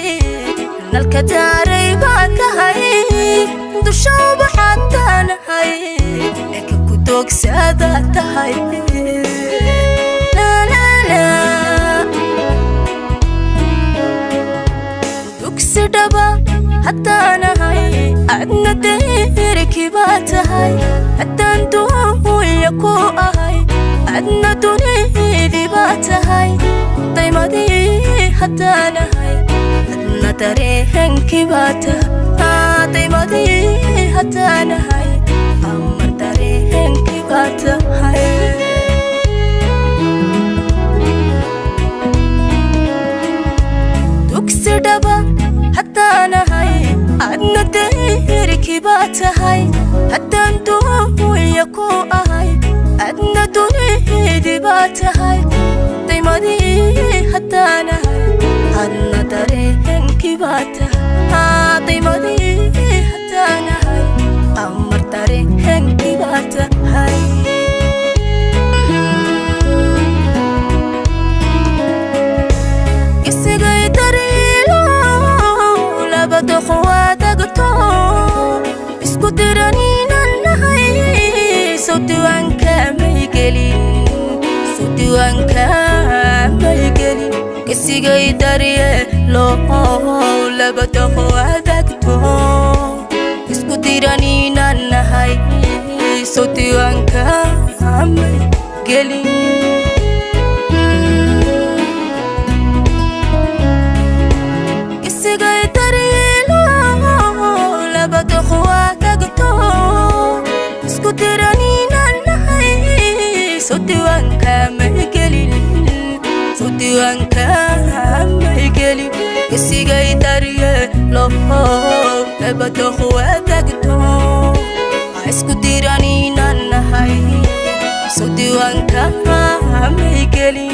tahay nalka daaray baa tahay dushooba xataanahay laakiin ku doogsada tahay dugsidhaba hataanahay adna deerkii baa tahay haddaan duuya ku ahay adna dunidii baa tahay daymadii hataanahay adna dareenkii baa tahay daymadii hataanahay amar dareenkii baa tahay dugsidhaba hataanahay adna deerkii baa tahay haddaan duuya ku ahay adna dunidii baa tahay daymadii hataanahay adna dareenkii baa tahay daymadii hataanahay amar dareenkii baa tahay isigay dariilo labada quwaadagto isku diraniinan nahay sawdiwaanka may gelin isigay daryeelo labada quwaadagto isku diraniinan nahay sawdiwaanka may gelin isigay daryeelo labada quwaadagto isku diraniinan nahay sawdiwaanka may gelin sawdiwaanka may gelin isigay daryeelo labada quwaadagto isku diraniinan nahay sawdiwaanka may gelin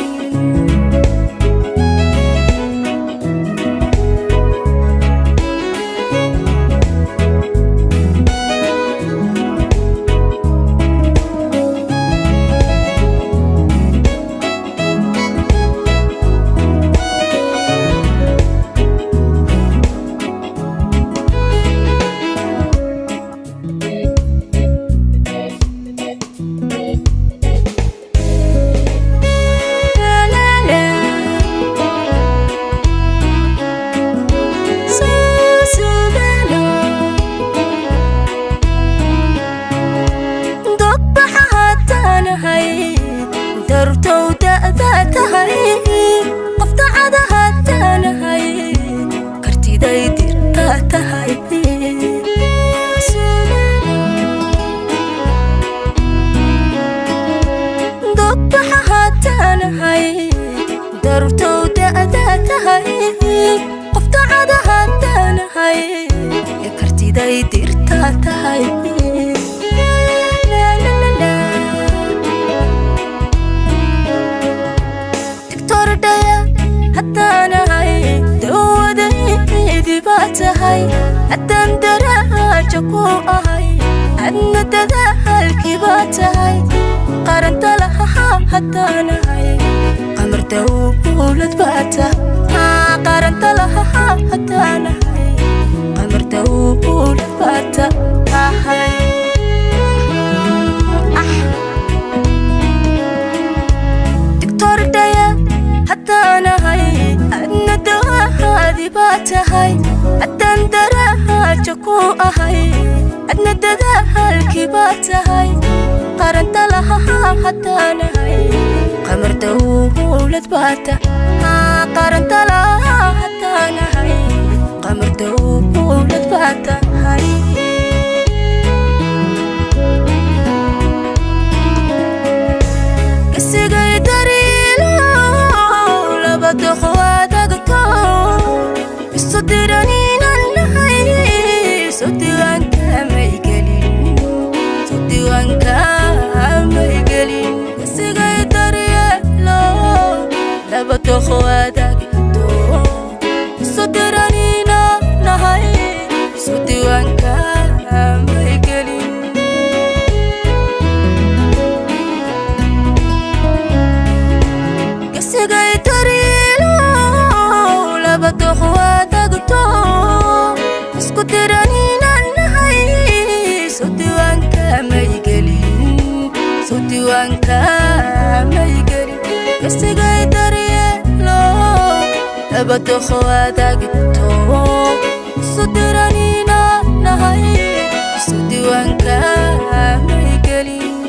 haddaan daraajo ku ahay adna dadaalkii baa tahay qaranta lahaa hataanahay qamar dawlad baa tahay qaranta lahaa hataanahay qamar dawlad baa tahay digtordhaya hataanahay adna dawaadi baa tahay haddaan daraajo ku ahay adna dadaalkii baa tahay qaranta lahaa hataanahay qamar dawlad baa tahay qaranta lahaa hataanahay qamar dawlad baa tahay isigay dariilo labada quwaadagto isu diraniinan nahay sawdiwaanka may gelin sawdiwaanka may gelin isigay daryeelo labada quwaadagto isu diraniinan nahay sawdiwaanka may gelin isigay daryeelo labada quwaadagto gesigay daryeelo labada khawadaagto sudiranina nahay sudiwanka maygelin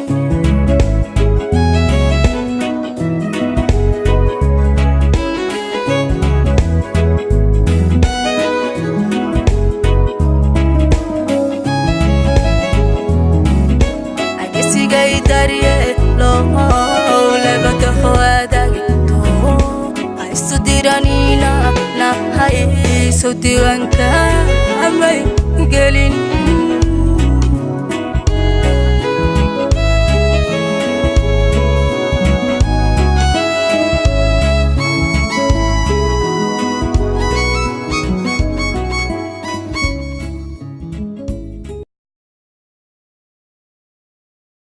gesigay daryeelo labada khawadaagto sudiranina nahay sudiwanka maygelin